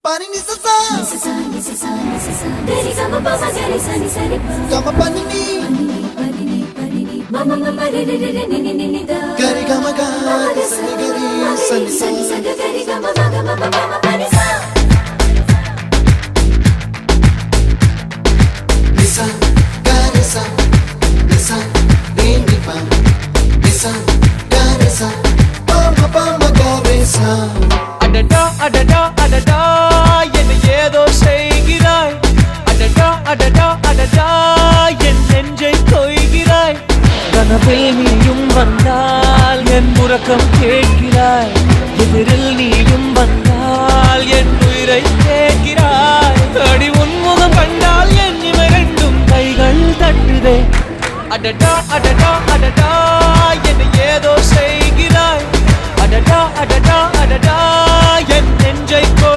Pani ni sa sa Dari sama papa gari sa ni sa ni pa Kama pani ni Mama mama re re re re ni ni ni da Gari gama ga sa ni gari sa ni sa gari gama ga mama mama pani sa Nisa gari sa Nisa re ni pa Nisa gari sa Mama mama gari sa Adada adada adada என்ன ஏதோ செய்கிறாய் அடடா அடடா அடடா என் நெஞ்சை கொய்கிறாய் கனவில் நீயும் வந்தால் என் உறக்கம் கேட்கிறாய் எதிரில் நீயும் வந்தால் என் உயிரை கேட்கிறாய் அடி உன்முகம் கண்டால் என் இவை ரெண்டும் கைகள் தட்டுதே அடடா அடடா அடடா என்ன ஏதோ செய்கிறாய் அடடா அடடா அடடா என் நெஞ்சை